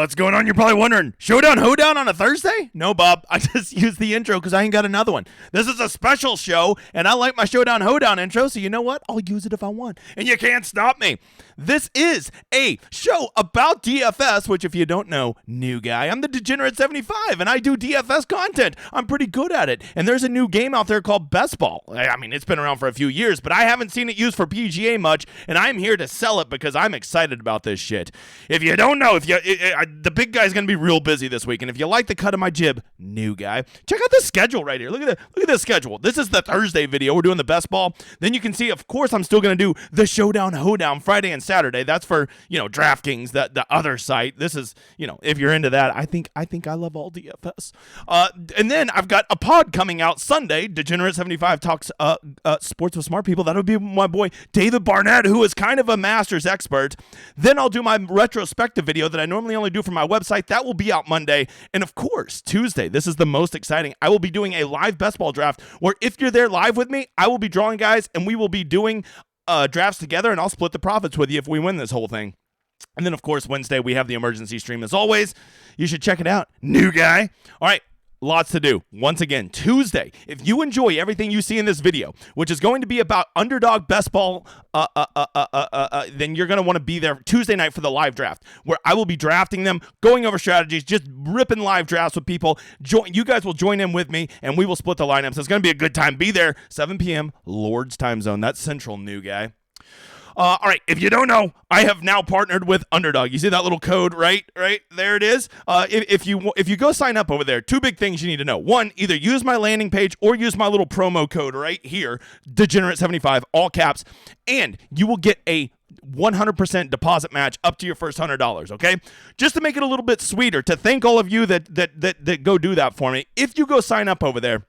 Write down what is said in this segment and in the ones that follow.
What's going on? You're probably wondering, Showdown Hoedown on a Thursday? No, Bob. I just used the intro because I ain't got another one. This is a special show, and I like my Showdown Hoedown intro, so you know what? I'll use it if I want, and you can't stop me. This is a show about DFS, which if you don't know, new guy, I'm the Degenerate 75, and I do DFS content. I'm pretty good at it, and there's a new game out there called Best Ball. I mean, it's been around for a few years, but I haven't seen it used for PGA much, and I'm here to sell it because I'm excited about this shit. If you don't know, the big guy's going to be real busy this week, and if you like the cut of my jib, new guy, check out this schedule right here. Look at this schedule. This is the Thursday video. We're doing the Best Ball. Then you can see, of course, I'm still going to do the Showdown Hoedown Friday and Saturday. That's for, DraftKings, the other site. This is, if you're into that, I think I love all DFS. And then I've got a pod coming out Sunday. Degenerate 75 talks sports with smart people. That'll be my boy David Barnett, who is kind of a Masters expert. Then I'll do my retrospective video that I normally only do for my website. That will be out Monday. And of course, Tuesday, this is the most exciting. I will be doing a live best ball draft where if you're there live with me, I will be drawing guys and we will be doing drafts together, and I'll split the profits with you if we win this whole thing. And then, of course, Wednesday, we have the emergency stream as always. You should check it out. New guy. All right. Lots to do. Once again, Tuesday, if you enjoy everything you see in this video, which is going to be about Underdog Best Ball, then you're going to want to be there Tuesday night for the live draft, where I will be drafting them, going over strategies, just ripping live drafts with people. You guys will join in with me, and we will split the lineups. It's going to be a good time. Be there, 7 p.m., Lord's time zone. That's Central, new guy. All right, if you don't know, I have now partnered with Underdog. You see that little code right there it is. If you go sign up over there, two big things you need to know. One, either use my landing page or use my little promo code right here, Degenerate75, all caps, and you will get a 100% deposit match up to your first $100, okay? Just to make it a little bit sweeter, to thank all of you that go do that for me, if you go sign up over there,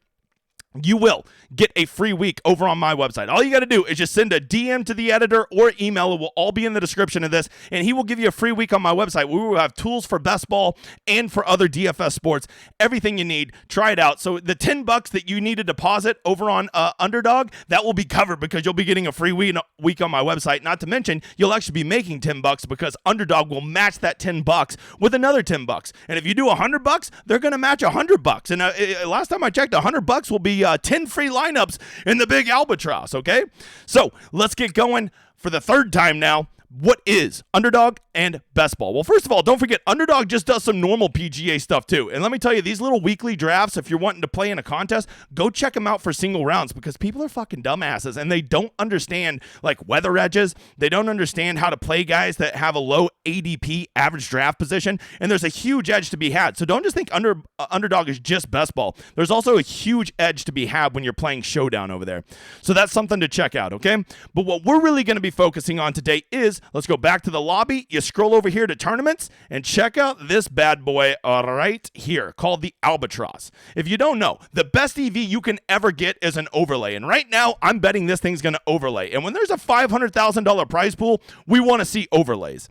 you will get a free week over on my website. All you got to do is just send a DM to the editor or email. It will all be in the description of this, and he will give you a free week on my website. We will have tools for best ball and for other DFS sports, everything you need. Try it out. So the $10 that you need to deposit over on Underdog, that will be covered because you'll be getting a free week on my website. Not to mention, you'll actually be making $10 because Underdog will match that $10 with another $10. And if you do $100, they're going to match $100. And last time I checked, $100 will be 10 free lineups in the big albatross, okay? So let's get going for the third time now. What is Underdog and Best Ball? Well, first of all, don't forget, Underdog just does some normal PGA stuff too. And let me tell you, these little weekly drafts, if you're wanting to play in a contest, go check them out for single rounds because people are fucking dumbasses and they don't understand like weather edges. They don't understand how to play guys that have a low ADP, average draft position. And there's a huge edge to be had. So don't just think Underdog is just Best Ball. There's also a huge edge to be had when you're playing Showdown over there. So that's something to check out, okay? But what we're really going to be focusing on today is, let's go back to the lobby. You scroll over here to tournaments and check out this bad boy right here called the Albatross. If you don't know, the best EV you can ever get is an overlay. And right now, I'm betting this thing's going to overlay. And when there's a $500,000 prize pool, we want to see overlays.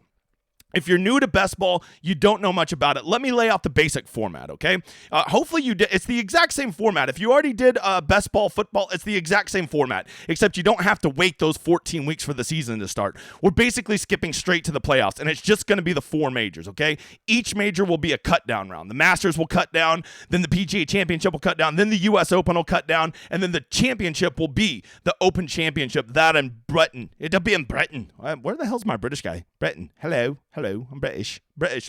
If you're new to Best Ball, you don't know much about it, let me lay out the basic format, okay? Hopefully you did. It's the exact same format. If you already did Best Ball football, it's the exact same format, except you don't have to wait those 14 weeks for the season to start. We're basically skipping straight to the playoffs, and it's just going to be the 4 majors, okay? Each major will be a cut-down round. The Masters will cut down, then the PGA Championship will cut down, then the U.S. Open will cut down, and then the championship will be the Open Championship. That in Britain. It'll be in Britain. Where the hell's my British guy? Britain. Hello, I'm British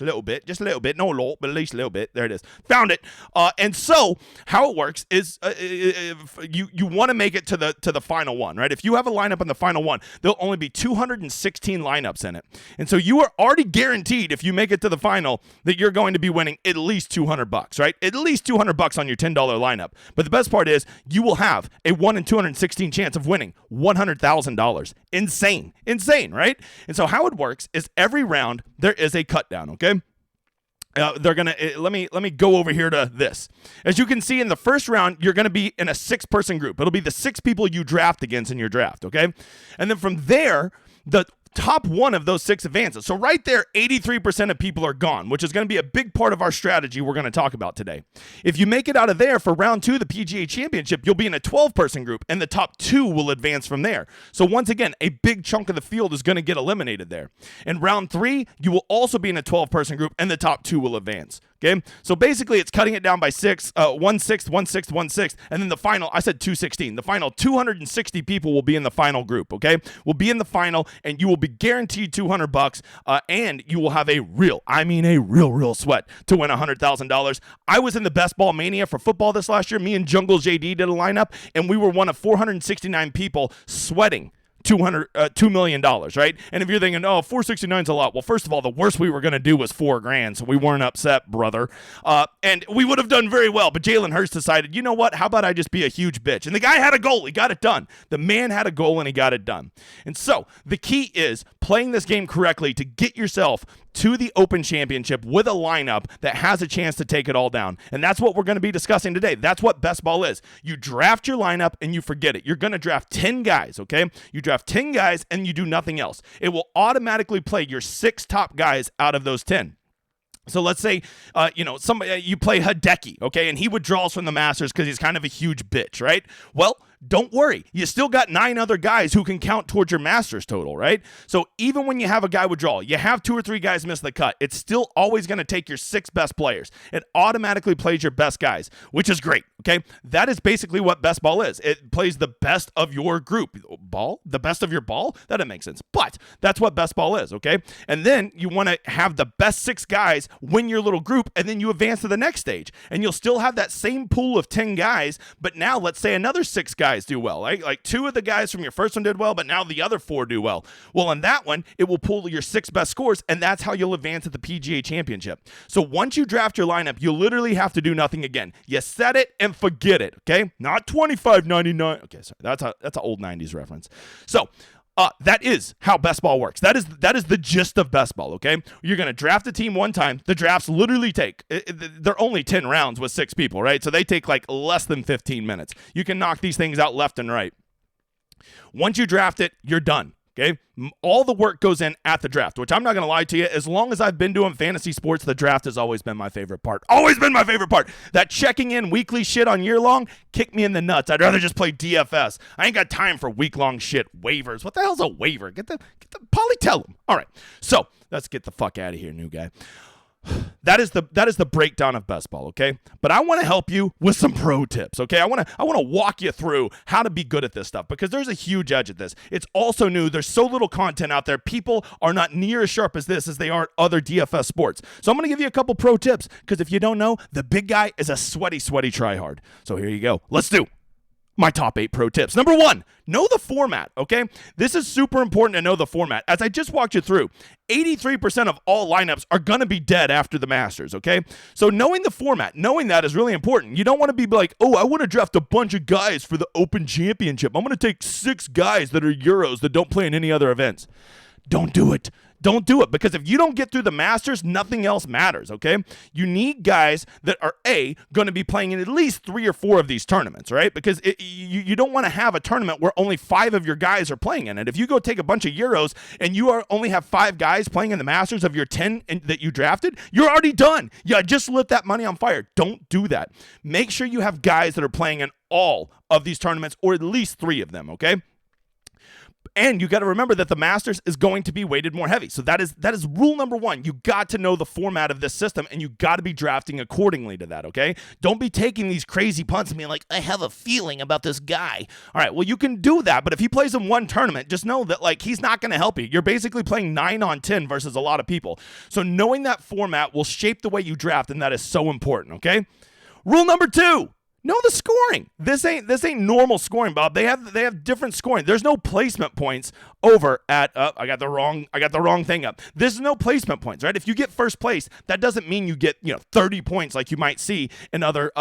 a little bit, just a little bit, not a lot, but at least a little bit. There it is. Found it. And so how it works is you want to make it to the final one, right? If you have a lineup in the final one, there'll only be 216 lineups in it. And so you are already guaranteed, if you make it to the final, that you're going to be winning at least $200, right? At least $200 on your $10 lineup. But the best part is you will have a 1 in 216 chance of winning $100,000. Insane, right? And so how it works is every round there is a cut down, okay? They're gonna let me go over here to this. As you can see in the first round, you're gonna be in a 6-person group. It'll be the 6 people you draft against in your draft, okay? And then from there, the top one of those 6 advances. So right there, 83% of people are gone, which is going to be a big part of our strategy we're going to talk about today. If you make it out of there for round 2, the PGA Championship, you'll be in a 12-person group, and the top 2 will advance from there. So once again, a big chunk of the field is going to get eliminated there. In round 3, you will also be in a 12-person group, and the top 2 will advance. Okay, so basically it's cutting it down by 6, 1/6, 1/6, 1/6, and then the final, I said 216. The final 260 people will be in the final group, okay? Will be in the final, and you will be guaranteed $200, and you will have a real sweat to win $100,000. I was in the Best Ball Mania for football this last year. Me and Jungle JD did a lineup, and we were one of 469 people sweating $2 million, right? And if you're thinking, oh, 469 is a lot. Well, first of all, the worst we were going to do was $4,000, so we weren't upset, brother. And we would have done very well, but Jalen Hurts decided, you know what? How about I just be a huge bitch? And the guy had a goal. He got it done. The man had a goal, and he got it done. And so the key is playing this game correctly to get yourself to the Open Championship with a lineup that has a chance to take it all down. And that's what we're going to be discussing today. That's what best ball is. You draft your lineup and you forget it. You're going to draft 10 guys, okay? You draft 10 guys and you do nothing else. It will automatically play your 6 top guys out of those 10. So let's say, you play Hideki, okay, and he withdraws from the Masters because he's kind of a huge bitch, right? Well, don't worry. You still got 9 other guys who can count towards your Masters total, right? So even when you have a guy withdraw, you have 2 or 3 guys miss the cut, it's still always going to take your 6 best players. It automatically plays your best guys, which is great, okay? That is basically what best ball is. It plays the best of your group. Ball? The best of your ball? That doesn't make sense. But that's what best ball is, okay? And then you want to have the best 6 guys win your little group, and then you advance to the next stage. And you'll still have that same pool of 10 guys, but now let's say another 6 guys do well, right? Like 2 of the guys from your first one did well, but now the other 4 do well. Well, in that one, it will pull your 6 best scores, and that's how you'll advance at the PGA Championship. So once you draft your lineup, you literally have to do nothing again. You set it and forget it, okay? Not $25.99. Okay, sorry, that's an old 90s reference. So that is how best ball works. That is the gist of best ball, okay? You're going to draft a team one time. The drafts literally they're only 10 rounds with 6 people, right? So they take like less than 15 minutes. You can knock these things out left and right. Once you draft it, you're done. Okay, all the work goes in at the draft, which I'm not going to lie to you. As long as I've been doing fantasy sports, the draft has always been my favorite part. Always been my favorite part. That checking in weekly shit on year long, kick me in the nuts. I'd rather just play DFS. I ain't got time for week long shit. Waivers. What the hell's a waiver? Get the Polly, tell them. All right, so let's get the fuck out of here, new guy. That is the breakdown of best ball, okay? But I want to help you with some pro tips, okay? I want to walk you through how to be good at this stuff because there's a huge edge at this. It's also new. There's so little content out there. People are not near as sharp as this as they are at other DFS sports. So I'm going to give you a couple pro tips because if you don't know, the big guy is a sweaty tryhard. So here you go. Let's do my top 8 pro tips. Number 1, know the format, okay? This is super important to know the format. As I just walked you through, 83% of all lineups are going to be dead after the Masters, okay? So knowing the format, knowing that is really important. You don't want to be like, oh, I want to draft a bunch of guys for the Open Championship. I'm going to take 6 guys that are Euros that don't play in any other events. Don't do it. Don't do it because if you don't get through the Masters, nothing else matters, okay? You need guys that are, going to be playing in at least 3 or 4 of these tournaments, right? Because you don't want to have a tournament where only 5 of your guys are playing in it. If you go take a bunch of Euros and you only have 5 guys playing in the Masters of your 10 that you drafted, you're already done. You just lit that money on fire. Don't do that. Make sure you have guys that are playing in all of these tournaments or at least 3 of them, okay? And you got to remember that the Masters is going to be weighted more heavy. So that is rule number 1. You got to know the format of this system, and you got to be drafting accordingly to that, okay? Don't be taking these crazy punts and being like, I have a feeling about this guy. All right, well, you can do that, but if he plays in one tournament, just know that, like, he's not going to help you. You're basically playing 9 on 10 versus a lot of people. So knowing that format will shape the way you draft, and that is so important, okay? Rule number 2. Know the scoring. This ain't normal scoring, Bob. They have different scoring. There's no placement points over at I got the wrong thing up. There's no placement points, right? If you get first place, that doesn't mean you get 30 points like you might see in other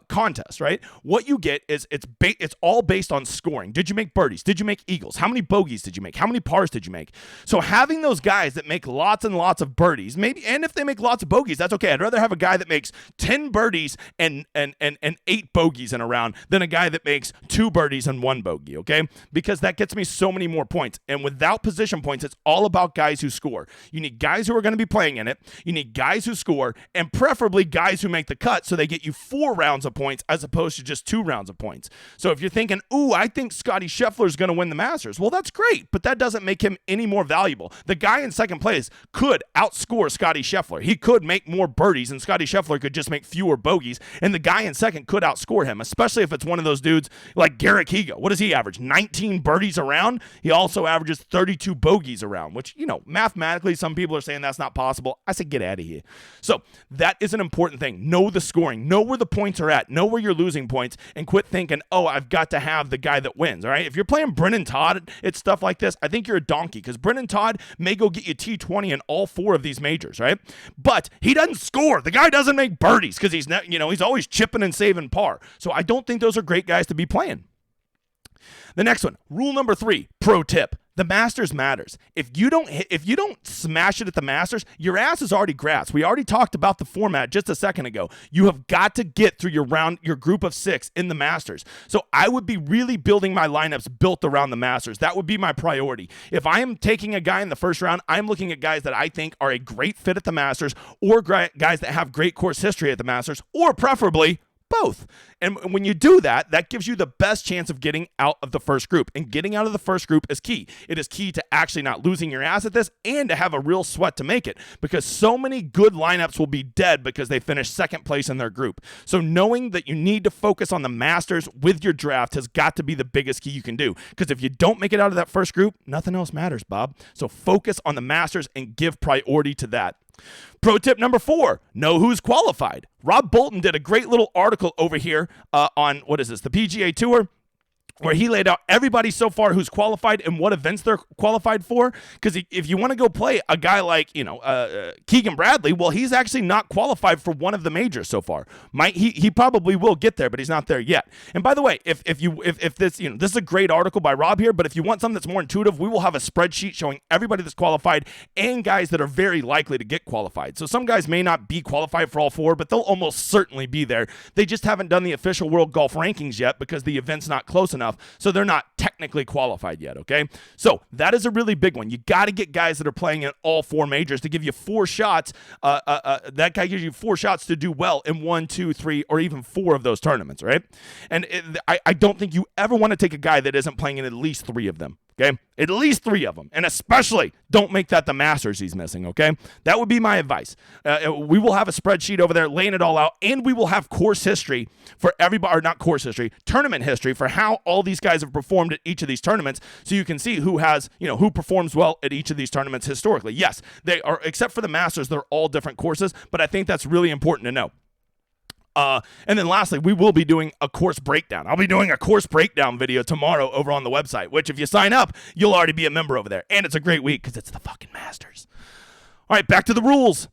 contests, right? What you get is it's all based on scoring. Did you make birdies? Did you make eagles? How many bogeys did you make? How many pars did you make? So having those guys that make lots and lots of birdies, maybe, and if they make lots of bogeys, that's okay. I'd rather have a guy that makes 10 birdies and 8 bogeys in a round than a guy that makes 2 birdies and 1 bogey, okay? Because that gets me so many more points. And without position points, it's all about guys who score. You need guys who are going to be playing in it. You need guys who score, and preferably guys who make the cut so they get you 4 rounds of points as opposed to just 2 rounds of points. So if you're thinking, ooh, I think Scottie Scheffler is going to win the Masters, well, that's great, but that doesn't make him any more valuable. The guy in second place could outscore Scottie Scheffler. He could make more birdies, and Scottie Scheffler could just make fewer bogeys, and the guy in second could outscore him, especially if it's one of those dudes like Garrick Higa. What does he average? 19 birdies a round? He also averages 32 bogeys a round, which, mathematically, some people are saying that's not possible. I say get out of here. So that is an important thing. Know the scoring. Know where the points are at. Know where you're losing points, and quit thinking, oh, I've got to have the guy that wins, all right? If you're playing Brennan Todd, it's stuff like this, I think you're a donkey, because Brennan Todd may go get you T20 in all 4 of these majors, right? But he doesn't score. The guy doesn't make birdies because he's always chipping and saving par. So I don't think those are great guys to be playing. The next one, rule number 3, pro tip. The Masters matters. If you don't smash it at the Masters, your ass is already grass. We already talked about the format just a second ago. You have got to get through your group of 6 in the Masters. So I would be really building my lineups built around the Masters. That would be my priority. If I am taking a guy in the first round, I'm looking at guys that I think are a great fit at the Masters, or guys that have great course history at the Masters, or preferably both. And when you do that, that gives you the best chance of getting out of the first group. And getting out of the first group is key. It is key to actually not losing your ass at this and to have a real sweat to make it, because so many good lineups will be dead because they finish second place in their group. So knowing that you need to focus on the Masters with your draft has got to be the biggest key you can do, because if you don't make it out of that first group, nothing else matters, Bob. So focus on the Masters and give priority to that. Pro tip number 4, know who's qualified. Rob Bolton did a great little article over here on, the PGA Tour, where he laid out everybody so far who's qualified and what events they're qualified for. Because if you want to go play a guy like, Keegan Bradley, well, he's actually not qualified for one of the majors so far. He probably will get there, but he's not there yet. And by the way, if this, this is a great article by Rob here, but if you want something that's more intuitive, we will have a spreadsheet showing everybody that's qualified and guys that are very likely to get qualified. So some guys may not be qualified for all 4, but they'll almost certainly be there. They just haven't done the official World Golf Rankings yet because the event's not close enough. So they're not technically qualified yet, okay? So that is a really big one. You got to get guys that are playing in all 4 majors to give you 4 shots. That guy gives you 4 shots to do well in 1, 2, 3, or even 4 of those tournaments, right? And I don't think you ever want to take a guy that isn't playing in at least 3 of them. Okay, at least 3 of them, and especially don't make that the Masters he's missing. Okay, that would be my advice. We will have a spreadsheet over there laying it all out, and we will have course history for everybody, or not course history, tournament history for how all these guys have performed at each of these tournaments, so you can see who has, who performs well at each of these tournaments historically. Yes, they are, except for the Masters, they're all different courses, but I think that's really important to know. And then lastly, we will be doing a course breakdown. I'll be doing a course breakdown video tomorrow over on the website, which if you sign up, you'll already be a member over there. And it's a great week because it's the fucking Masters. All right, back to the rules.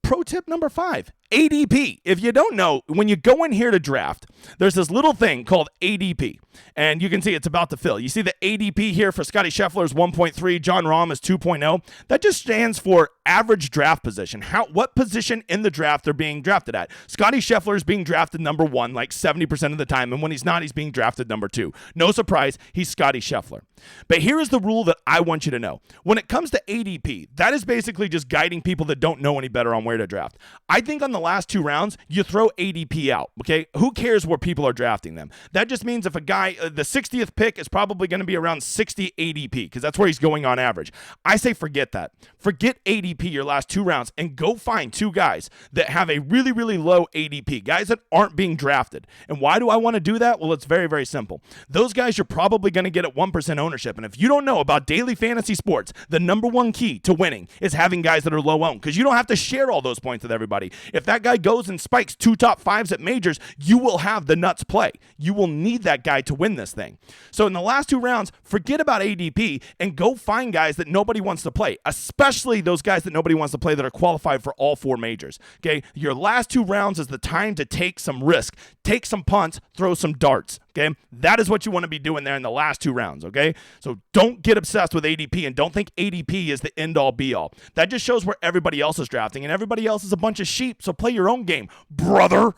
Pro tip number 5, ADP. If you don't know, when you go in here to draft, there's this little thing called ADP. And you can see it's about to fill. You see the ADP here for Scottie Scheffler is 1.3, Jon Rahm is 2.0. That just stands for average draft position. What position in the draft they're being drafted at. Scottie Scheffler is being drafted number 1 like 70% of the time, and when he's not, he's being drafted number 2. No surprise, he's Scottie Scheffler. But here is the rule that I want you to know. When it comes to ADP, that is basically just guiding people that don't know any better on where to draft. I think on the last 2 rounds, you throw ADP out, okay? Who cares where people are drafting them? That just means if a guy, the 60th pick is probably going to be around 60 ADP, because that's where he's going on average. I say forget that. Forget ADP your last 2 rounds and go find 2 guys that have a really, really low ADP, guys that aren't being drafted. And why do I want to do that? Well, it's very, very simple. Those guys you're probably going to get at 1% ownership. And if you don't know about daily fantasy sports, the number 1 key to winning is having guys that are low owned, because you don't have to share all those points with everybody. If that guy goes and spikes 2 top 5s at majors, you will have the nuts play. You will need that guy to win this thing. So in the last 2 rounds, forget about ADP and go find guys that nobody wants to play, especially those guys that nobody wants to play that are qualified for all 4 majors. Okay, your last 2 rounds is the time to take some risk, take some punts, throw some darts. Okay, that is what you want to be doing there in the last 2 rounds. Okay, so don't get obsessed with ADP and don't think ADP is the end all be all. That just shows where everybody else is drafting, and everybody else is a bunch of sheep. So play your own game, brother.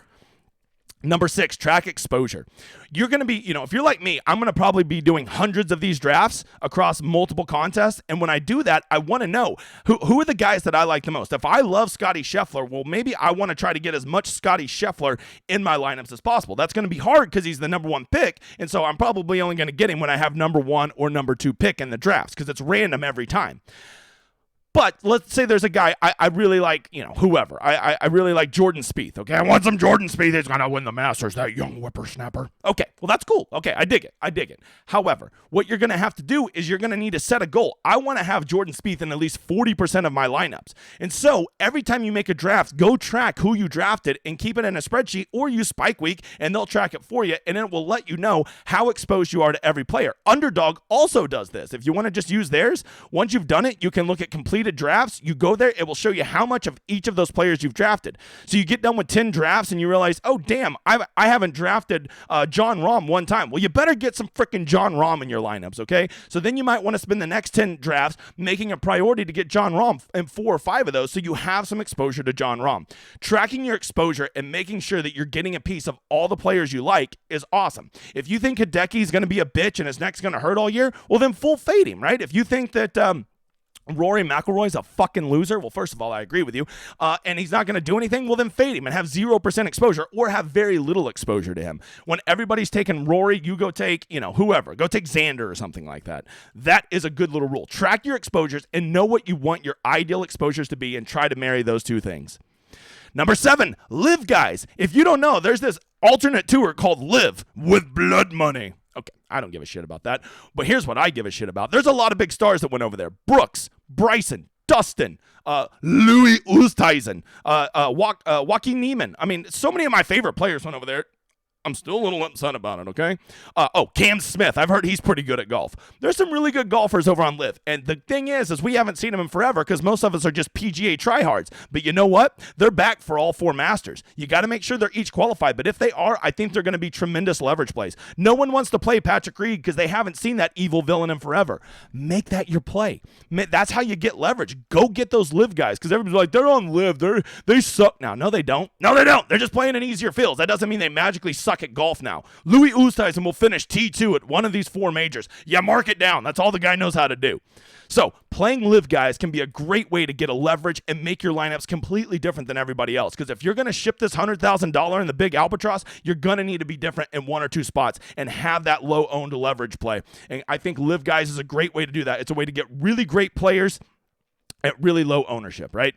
Number 6, track exposure. You're going to be, if you're like me, I'm going to probably be doing hundreds of these drafts across multiple contests. And when I do that, I want to know who are the guys that I like the most. If I love Scotty Scheffler, well, maybe I want to try to get as much Scotty Scheffler in my lineups as possible. That's going to be hard because he's the number 1 pick. And so I'm probably only going to get him when I have number 1 or number 2 pick in the drafts because it's random every time. But let's say there's a guy I really like, whoever. I really like Jordan Spieth, okay? I want some Jordan Spieth. He's going to win the Masters, that young whippersnapper. Okay, well, that's cool. Okay, I dig it. However, what you're going to have to do is you're going to need to set a goal. I want to have Jordan Spieth in at least 40% of my lineups. And so every time you make a draft, go track who you drafted and keep it in a spreadsheet or use Spike Week, and they'll track it for you, and it will let you know how exposed you are to every player. Underdog also does this. If you want to just use theirs, once you've done it, you can look at completed drafts. You go there, it will show you how much of each of those players you've drafted. So you get done with 10 drafts and you realize, oh damn, I haven't drafted John Rahm one time. Well, you better get some freaking John Rahm in your lineups, okay? So then you might want to spend the next 10 drafts making a priority to get John Rahm in 4 or 5 of those so you have some exposure to John Rahm. Tracking your exposure and making sure that you're getting a piece of all the players you like is awesome. If you think Hideki is going to be a bitch and his neck's going to hurt all year, well then full fade him, right? If you think that Rory McIlroy's a fucking loser, well, first of all, I agree with you, and he's not going to do anything, well, then fade him and have 0% exposure or have very little exposure to him. When everybody's taking Rory, you go take, whoever. Go take Xander or something like that. That is a good little rule. Track your exposures and know what you want your ideal exposures to be and try to marry those two things. Number 7, Live Guys. If you don't know, there's this alternate tour called Live with blood money. Okay, I don't give a shit about that. But here's what I give a shit about. There's a lot of big stars that went over there. Brooks, Bryson, Dustin, Louis Oosthuizen, Joaquin Niemann. I mean, so many of my favorite players went over there. I'm still a little upset about it, okay? Cam Smith. I've heard he's pretty good at golf. There's some really good golfers over on Live. And the thing is we haven't seen them in forever because most of us are just PGA tryhards. But you know what? They're back for all 4 Masters. You got to make sure they're each qualified. But if they are, I think they're going to be tremendous leverage plays. No one wants to play Patrick Reed because they haven't seen that evil villain in forever. Make that your play. That's how you get leverage. Go get those Live guys because everybody's like, they're on Live. They suck now. No, they don't. No, they don't. They're just playing in easier fields. That doesn't mean they magically suck at golf now. Louis Oosthuizen will finish T2 at one of these 4 majors. Yeah, mark it down. That's all the guy knows how to do. So playing Live Guys can be a great way to get a leverage and make your lineups completely different than everybody else. Because if you're going to ship this $100,000 in the big albatross, you're going to need to be different in 1 or 2 spots and have that low-owned leverage play. And I think Live Guys is a great way to do that. It's a way to get really great players at really low ownership, right?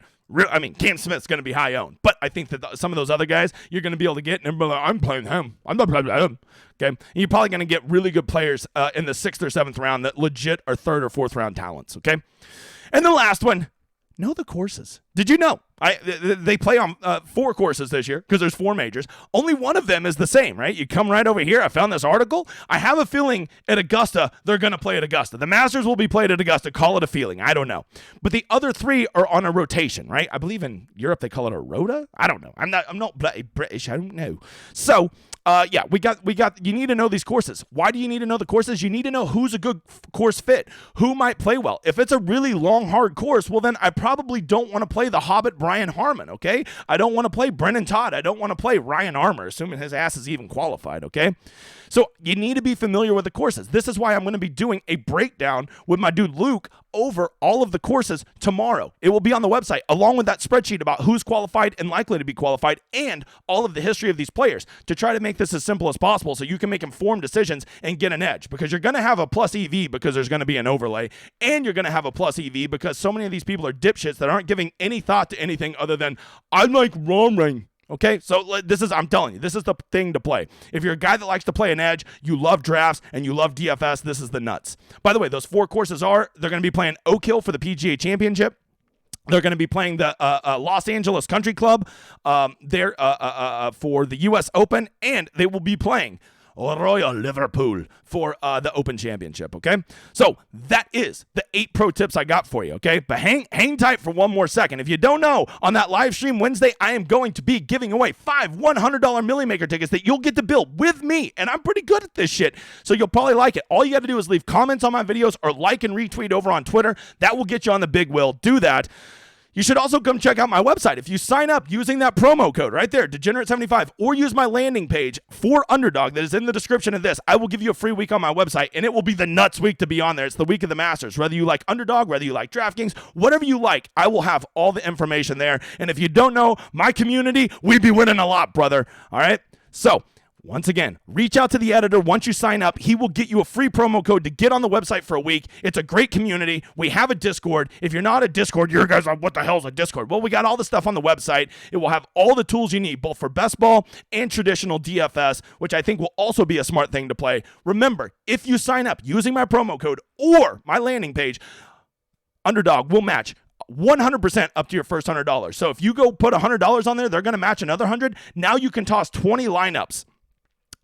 Cam Smith's going to be high owned, but I think that some of those other guys you're going to be able to get, and everybody like, I'm playing him. I'm not playing him. Okay, and you're probably going to get really good players in the 6th or 7th round that legit are 3rd or 4th round talents. Okay, and the last one, know the courses. Did you know they play on 4 courses this year because there's 4 majors. Only one of them is the same, right? You come right over here. I found this article. I have a feeling at Augusta, they're going to play at Augusta. The Masters will be played at Augusta. Call it a feeling. I don't know. But the other 3 are on a rotation, right? I believe in Europe they call it a rota. I don't know. I'm not British. I don't know. So, you need to know these courses. Why do you need to know the courses? You need to know who's a good course fit, who might play well. If it's a really long, hard course, well, then I probably don't want to play the Hobbit Brian Harmon, okay? I don't want to play Brennan Todd. I don't want to play Ryan Armour, assuming his ass is even qualified, okay? So you need to be familiar with the courses. This is why I'm going to be doing a breakdown with my dude Luke over all of the courses tomorrow. It will be on the website along with that spreadsheet about who's qualified and likely to be qualified and all of the history of these players to try to make this as simple as possible so you can make informed decisions and get an edge, because you're going to have a plus EV because there's going to be an overlay, and you're going to have a plus EV because so many of these people are dipshits that aren't giving any thought to anything other than, I like Rahm. Okay, so I'm telling you, this is the thing to play. If you're a guy that likes to play an edge, you love drafts, and you love DFS, this is the nuts. By the way, those 4 courses they're going to be playing Oak Hill for the PGA Championship. They're going to be playing the Los Angeles Country Club there for the U.S. Open, and they will be playing Royal Liverpool for the Open Championship, okay? So that is the 8 pro tips I got for you, okay? But hang tight for one more second. If you don't know, on that live stream Wednesday, I am going to be giving away 5 $100 Millie Maker tickets that you'll get to build with me, and I'm pretty good at this shit, so you'll probably like it. All you got to do is leave comments on my videos or like and retweet over on Twitter. That will get you on the big wheel. Do that. You should also come check out my website. If you sign up using that promo code right there, Degenerate75, or use my landing page for Underdog that is in the description of this, I will give you a free week on my website, and it will be the nuts week to be on there. It's the week of the Masters. Whether you like Underdog, whether you like DraftKings, whatever you like, I will have all the information there. And if you don't know, my community, we be winning a lot, brother. All right? So, once again, reach out to the editor. Once you sign up, he will get you a free promo code to get on the website for a week. It's a great community. We have a Discord. If you're not a Discord, you guys are like, what the hell is a Discord? Well, we got all the stuff on the website. It will have all the tools you need, both for best ball and traditional DFS, which I think will also be a smart thing to play. Remember, if you sign up using my promo code or my landing page, Underdog will match 100% up to your first $100. So if you go put $100 on there, they're going to match another 100. Now you can toss 20 lineups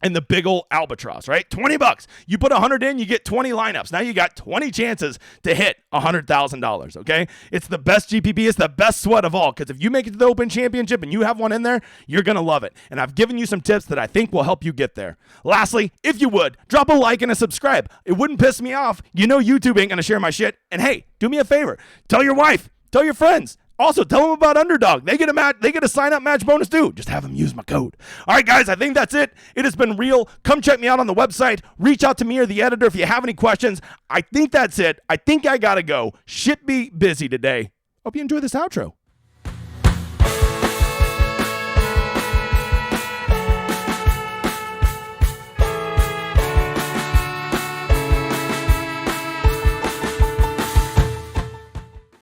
in the big old albatross, right? $20. You put 100 in, you get 20 lineups. Now you got 20 chances to hit $100,000, okay? It's the best GPP. It's the best sweat of all, because if you make it to the Open Championship and you have one in there, you're going to love it. And I've given you some tips that I think will help you get there. Lastly, if you would, drop a like and a subscribe. It wouldn't piss me off. You know YouTube ain't going to share my shit. And hey, do me a favor. Tell your wife. Tell your friends. Also, tell them about Underdog. They get a sign-up match bonus too. Just have them use my code. All right, guys, I think that's it. It has been real. Come check me out on the website. Reach out to me or the editor if you have any questions. I think that's it. I think I got to go. Shit be busy today. Hope you enjoy this outro.